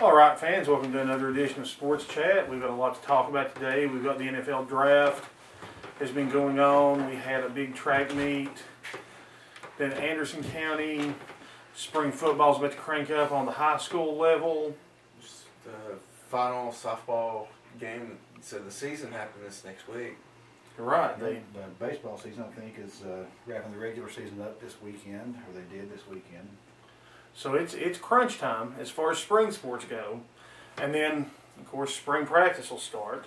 All right, fans, welcome to another edition of Sports Chat. We've got a lot to talk about today. We've got the NFL draft has been going on. We had a big track meet. Then Anderson County spring football is about to crank up on the high school level. Just the final softball game. So the season happens next week. You're right. The baseball season, I think, is wrapping the regular season up this weekend, or they did this weekend. So it's crunch time as far as spring sports go. And then, of course, spring practice will start.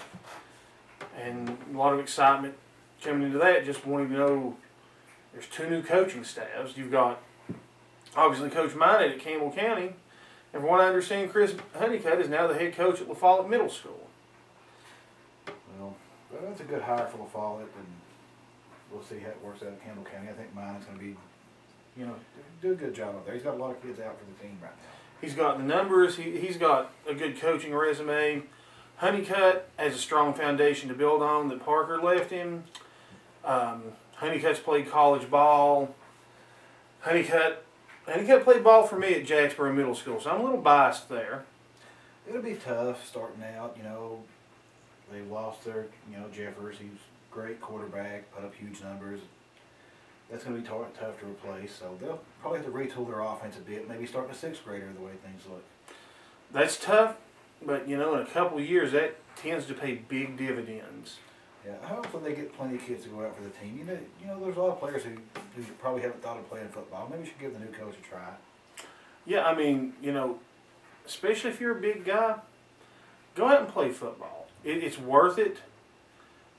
And a lot of excitement coming into that, just wanting to know there's two new coaching staffs. You've got, obviously, Coach Minot at Campbell County. And from what I understand, Chris Honeycutt is now the head coach at La Follette Middle School. Well, that's a good hire for La Follette, and we'll see how it works out at Campbell County. I think Minot's going to be, do a good job up there. He's got a lot of kids out for the team right now. He's got the numbers. He's got a good coaching resume. Honeycutt has a strong foundation to build on that Parker left him. Honeycutt's played college ball. Honeycutt played ball for me at Jacksboro Middle School, so I'm a little biased there. It'll be tough starting out. They lost their, Jeffers. He was a great quarterback, put up huge numbers. That's going to be tough to replace, so they'll probably have to retool their offense a bit, maybe start in a sixth grader the way things look. That's tough, but, in a couple of years, that tends to pay big dividends. Yeah, hopefully they get plenty of kids to go out for the team. There's a lot of players who probably haven't thought of playing football. Maybe we should give the new coach a try. Yeah, especially if you're a big guy, go out and play football. It's worth it.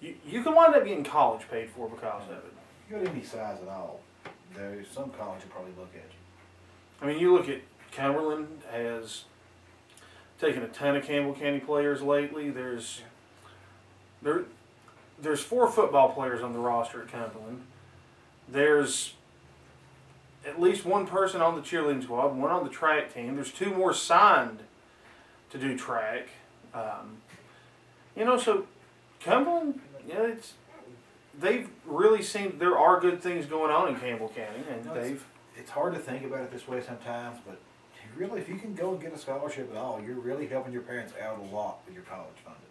You can wind up getting college paid for because of it. If you got any size at all, there's some college will probably look at you. You look at Cumberland has taken a ton of Campbell County players lately. There's 4 football players on the roster at Cumberland. There's at least one person on the cheerleading squad, one on the track team. There's 2 more signed to do track. So Cumberland, they've really seen there are good things going on in Campbell County, and It's hard to think about it this way sometimes, but really, if you can go and get a scholarship at all, you're really helping your parents out a lot with your college funding.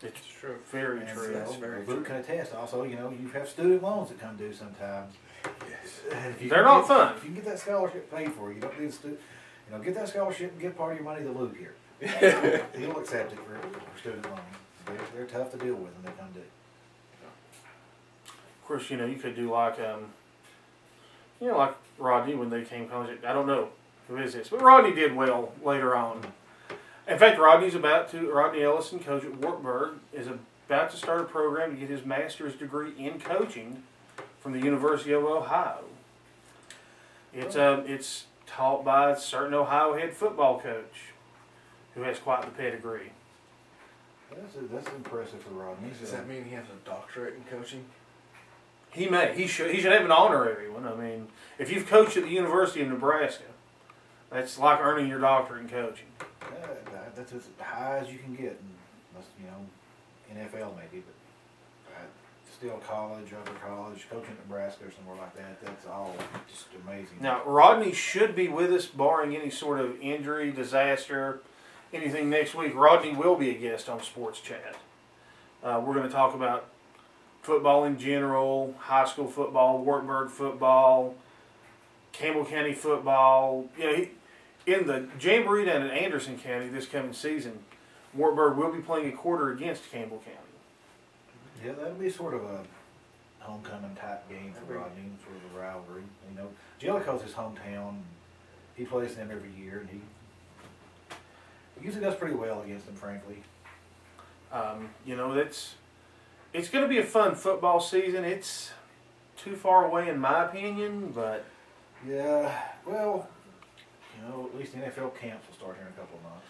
it's True. very And true. That's very Luke true. can attest. Also, you have student loans that come due sometimes. Yes. And if you They're can not fun. If you can get that scholarship paid for, you don't need get that scholarship and give part of your money to Luke here. He'll accept it for student loans. They're tough to deal with when they come due. Of course, you could do like Rodney when they came college. I don't know who is this, but Rodney did well later on. In fact, Rodney Ellison, coach at Wartburg, is about to start a program to get his master's degree in coaching from the University of Ohio. It's taught by a certain Ohio head football coach who has quite the pedigree. That's impressive for Rodney. Does that mean he has a doctorate in coaching? He may. He should have an honorary one. If you've coached at the University of Nebraska, that's like earning your doctorate in coaching. That's as high as you can get, NFL maybe, but still college, upper college, coaching at Nebraska or somewhere like that. That's all just amazing. Now, Rodney should be with us, barring any sort of injury, disaster, anything next week. Rodney will be a guest on Sports Chat. We're going to talk about football in general, high school football, Wartburg football, Campbell County football. In the Jamboree down in Anderson County this coming season, Wartburg will be playing a quarter against Campbell County. Yeah, that'll be sort of a homecoming type game for Rodney, sort of a rivalry. Jellicoe's his hometown. He plays them every year, and he usually does pretty well against them, frankly. It's going to be a fun football season. It's too far away in my opinion, but yeah, well, at least the NFL camps will start here in a couple of months.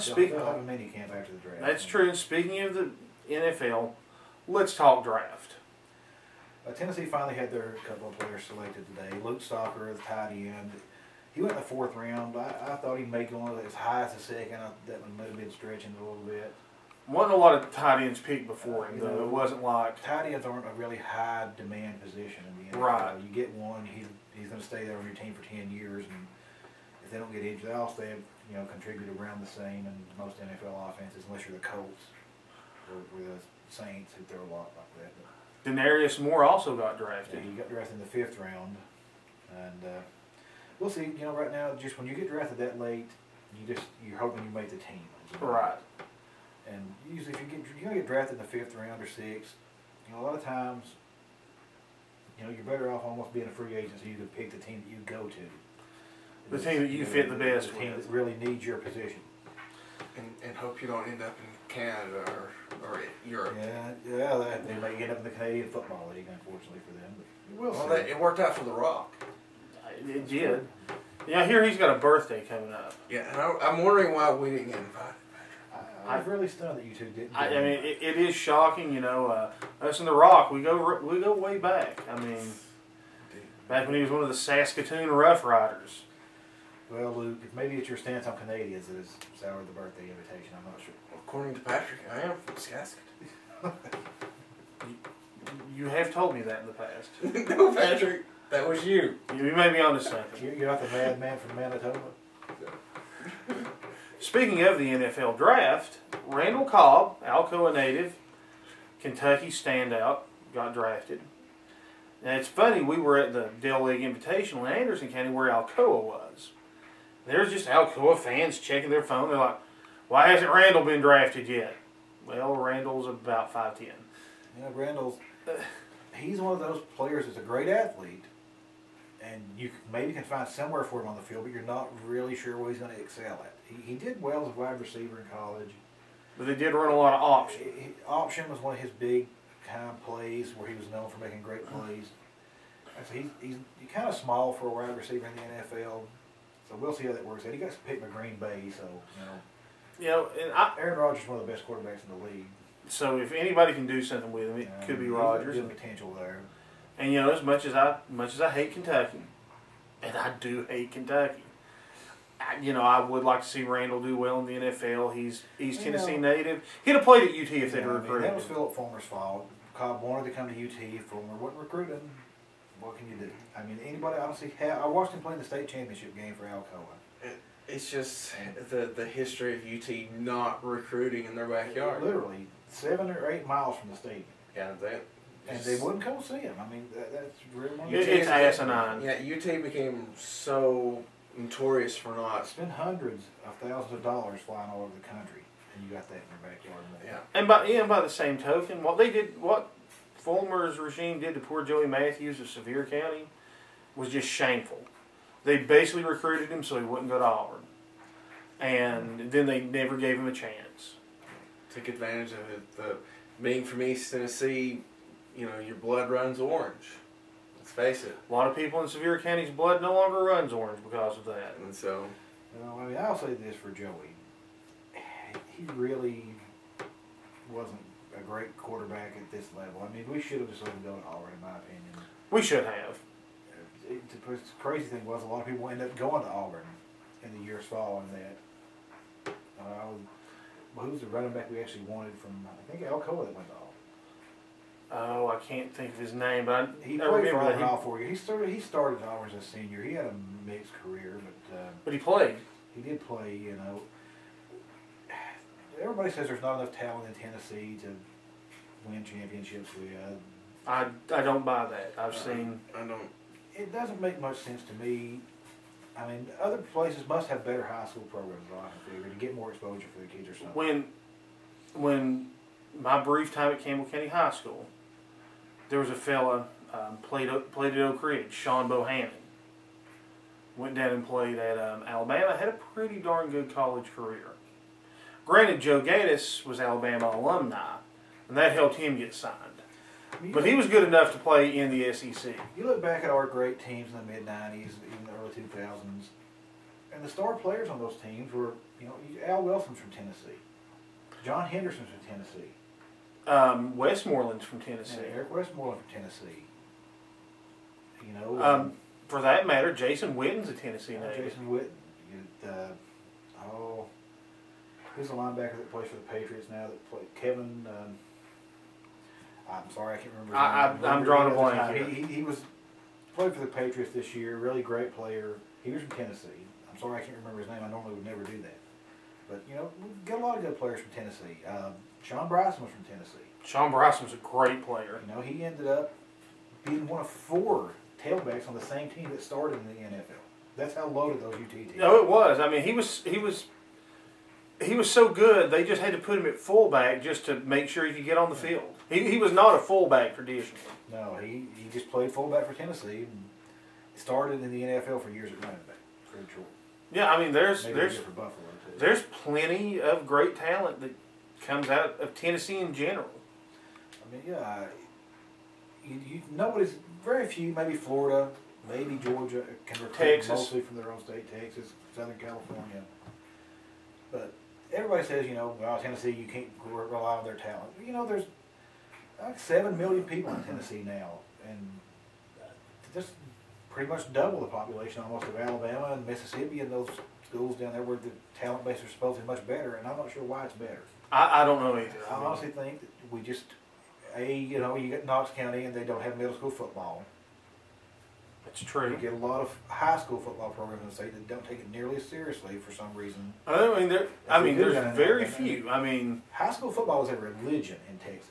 They'll have a mini camp after the draft. That's true. And speaking of the NFL, let's talk draft. Tennessee finally had their couple of players selected today. Luke Stalker, the tight end. He went in the 4th round. I thought he may go as high as the second. That one may have been stretching a little bit. Wasn't a lot of tight ends picked before him, though. It wasn't like... Tight ends aren't a really high demand position in the NFL. Right. You get one, he's going to stay there on your team for 10 years, and if they don't get injured, they also have contribute around the same in most NFL offenses, unless you're the Colts or the Saints, who throw a lot like that. But, Denarius Moore also got yeah, drafted. he got drafted in the 5th round, and we'll see. Right now, just when you get drafted that late, you're hoping you make the team. Right. And usually, if you're gonna get drafted in the 5th round or 6th, a lot of times, you're better off almost being a free agent, so you can pick the team that you go to. The team that you fit the best the team with. that really needs your position. And hope you don't end up in Canada or Europe. Yeah, they may end up in the Canadian Football League, unfortunately for them. But we'll Well, see. it worked out for The Rock. It did. Yeah, I hear he's got a birthday coming up. Yeah, and I'm wondering why we didn't get invited. I'm really stunned that you two didn't. I mean, it is shocking. Us and The Rock, we go way back. I mean, back when he was one of the Saskatoon Rough Riders. Well, Luke, maybe it's your stance on Canadians that has soured the birthday invitation. I'm not sure. According to Patrick, I am from Saskatoon. You have told me that in the past. No, Patrick, that was you. You may be onto something. You're not the madman from Manitoba? Speaking of the NFL draft, Randall Cobb, Alcoa native, Kentucky standout, got drafted. Now it's funny, we were at the Dell League Invitational in Anderson County where Alcoa was. There's just Alcoa fans checking their phone. They're like, why hasn't Randall been drafted yet? Well, Randall's about 5'10". Randall's, he's one of those players that's a great athlete, and you maybe can find somewhere for him on the field, but you're not really sure what he's going to excel at. He did well as a wide receiver in college. But they did run a lot of option. Option was one of his big time plays where he was known for making great plays. So he's kind of small for a wide receiver in the NFL. So we'll see how that works out. He got picked by Green Bay, so And Aaron Rodgers is one of the best quarterbacks in the league. so if anybody can do something with him, it could be He's got Rodgers. good potential there. And as much as I hate Kentucky, and I do hate Kentucky, I would like to see Randall do well in the NFL. He's Tennessee native. He'd have played at UT if they'd recruited that was him. Philip Fulmer's fault. Cobb wanted to come to UT. Fulmer wasn't recruiting. What can you do? I mean, anybody honestly? I watched him play in the state championship game for Alcoa. It's just the history of UT not recruiting in their backyard. Literally 7 or 8 miles from the stadium. Yeah, And they wouldn't come see him. I mean, that's real money. It's asinine. Yeah, UT became so notorious for not. Spend hundreds of thousands of dollars flying all over the country, and you got that in your backyard. Yeah. And by the same token, what Fulmer's regime did to poor Joey Matthews of Sevier County was just shameful. They basically recruited him so he wouldn't go to Auburn, and then they never gave him a chance. Took advantage of it. Being from East Tennessee, your blood runs orange. Let's face it. A lot of people in Sevier County's blood no longer runs orange because of that. And so, I mean, I'll say this for Joey. He really wasn't a great quarterback at this level. I mean, we should have just let him go to Auburn, in my opinion. We should have. The crazy thing was a lot of people ended up going to Auburn in the years following that. Who's the running back we actually wanted from, I think, Alcoa that went to Auburn. Oh, I can't think of his name, but He I played for remember Auburn all that 4 years. He started at Auburn as a senior. He had a mixed career, but he played. he did play, Everybody says there's not enough talent in Tennessee to win championships with. I don't buy that. I've seen. I don't. It doesn't make much sense to me. I mean, other places must have better high school programs, I can figure, to get more exposure for the kids or something. When my brief time at Campbell County High School, there was a fella played at Oak Ridge, Sean Bohannon. Went down and played at Alabama. Had a pretty darn good college career. Granted, Joe Gaddis was Alabama alumni, and that helped him get signed. But he was good enough to play in the SEC. You look back at our great teams in the mid-'90s, even the early 2000s, and the star players on those teams were, Al Wilson's from Tennessee. John Henderson's from Tennessee. Westmoreland's from Tennessee. And Eric Westmoreland from Tennessee. For that matter, Jason Witten's a Tennessee native. Jason Witten. Who's the linebacker that plays for the Patriots now? That played Kevin. I'm sorry, I can't remember his name. I'm drawing a blank here. He was played for the Patriots this year. Really great player. He was from Tennessee. I'm sorry I can't remember his name. I normally would never do that. But, you know, we got a lot of good players from Tennessee. Sean Bryson was from Tennessee. Sean Bryson was a great player. You know, he ended up being one of 4 tailbacks on the same team that started in the NFL. That's how loaded those UT teams. No, it was. I mean, he was so good. They just had to put him at fullback just to make sure he could get on the field. He was not a fullback traditionally. No, he just played fullback for Tennessee and started in the NFL for years at running back. Very short. Yeah, I mean, there's Maybe he did for Buffalo too. there's plenty of great talent that comes out of Tennessee in general. I mean, yeah, nobody's very few. Maybe Florida, maybe Georgia can recruit Texas. mostly from their own state. Texas, Southern California, but everybody says, you know, well, Tennessee, you can't rely on their talent. You know, there's like 7 million people in Tennessee now, and just pretty much double the population almost of Alabama and Mississippi and those schools down there where the talent base is supposed to be much better, and I'm not sure why it's better. I don't know either. I honestly think that we just, you know, you get Knox County and they don't have middle school football. It's You true. get a lot of high school football programs in the state that don't take it nearly as seriously for some reason. I mean, there's down in very Alabama. few. I mean, High school football is a religion in Texas.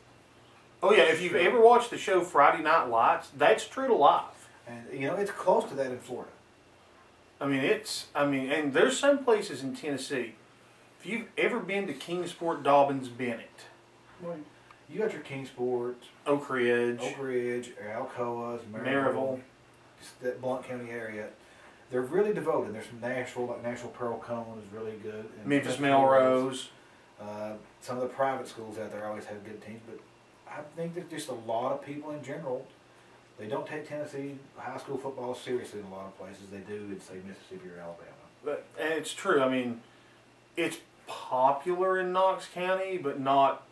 oh yeah, if you've ever watched the show Friday Night Lights, that's true to life. And, you know, it's close to that in Florida. And there's some places in Tennessee. If you've ever been to Kingsport, Dobbins, Bennett, You got your Kingsport, Oak Ridge, Oak Ridge, Alcoas, Maryville. just that Blount County area. They're really devoted. There's some Nashville, like Nashville Pearl Cone is really good. And Memphis Melrose. Some of the private schools out there always have good teams, but I think that just a lot of people in general, they don't take Tennessee high school football seriously in a lot of places. They do in, say, Mississippi or Alabama. And it's true. I mean, it's popular in Knox County, but not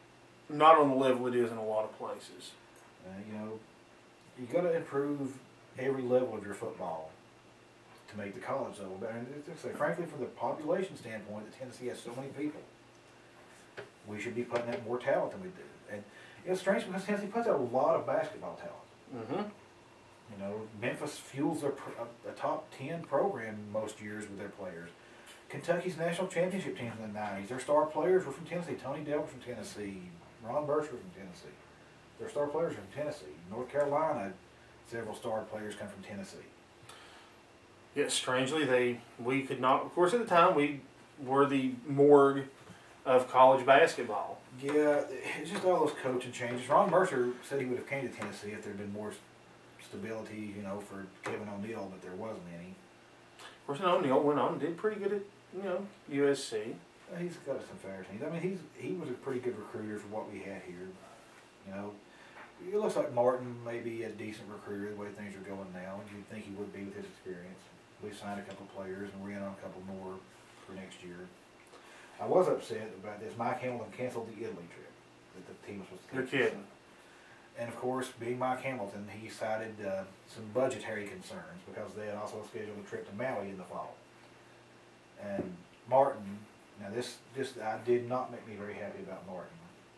on the level it is in a lot of places. You know, you got to improve every level of your football to make the college level better. And it's like, frankly, from the population standpoint, that Tennessee has so many people, we should be putting out more talent than we do. And it's strange because Tennessee puts out a lot of basketball talent. Mm-hmm. You know, Memphis fuels a top 10 program most years with their players. Kentucky's national championship teams in the 90s, their star players were from Tennessee. Tony Dell was from Tennessee. Ron Burch was from Tennessee. Their star players are from Tennessee. North Carolina, several star players come from Tennessee. Yet strangely, we could not. Of course, at the time, we were the morgue of college basketball. Yeah, it's just all those coaching changes. Ron Mercer said he would have came to Tennessee if there had been more stability, you know, for Kevin O'Neal, but there wasn't any. Of course, O'Neal went on and did pretty good at, USC. He's got some fair teams. I mean, he was a pretty good recruiter for what we had here. You know, it looks like Martin may be a decent recruiter the way things are going now. You'd think he would be with his experience. We've signed a couple players and we're in on a couple more for next year. I was upset about this. Mike Hamilton canceled the Italy trip that the team was supposed to take. You're kidding. And of course, being Mike Hamilton, he cited some budgetary concerns because they had also scheduled a trip to Maui in the fall. And Martin, now this did not make me very happy about Martin.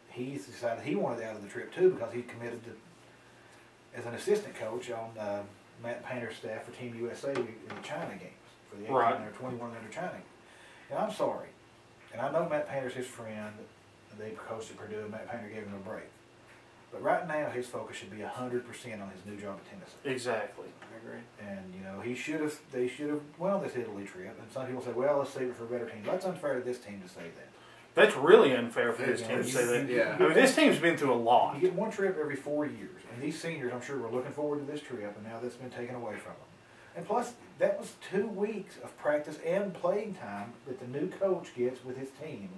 He's decided he wanted out of the trip too because he committed to, as an assistant coach on Matt Painter's staff for Team USA in the China games, for the 18 or 21 under China. And I'm sorry. And I know Matt Painter's his friend, and they coached at Purdue, and Matt Painter gave him a break. But right now, his focus should be 100% on his new job at Tennessee. Exactly. I agree. And, you know, they should have went on this Italy trip. And some people say, well, let's save it for a better team. That's unfair to this team to say that. That's really unfair for this team to say that. Yeah. I mean, this team's been through a lot. You get one trip every 4 years. And these seniors, I'm sure, were looking forward to this trip, and now that's been taken away from them. And plus, that was 2 weeks of practice and playing time that the new coach gets with his team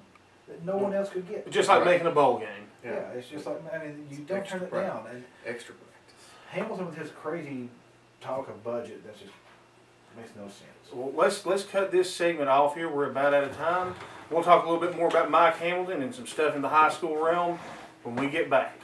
that no one else could get. Just like making a bowl game. Yeah, it's just like, I mean, you don't turn it down. And Extra practice. Hamilton with his crazy talk of budget, that just makes no sense. Well, let's cut this segment off here. We're about out of time. We'll talk a little bit more about Mike Hamilton and some stuff in the high school realm when we get back.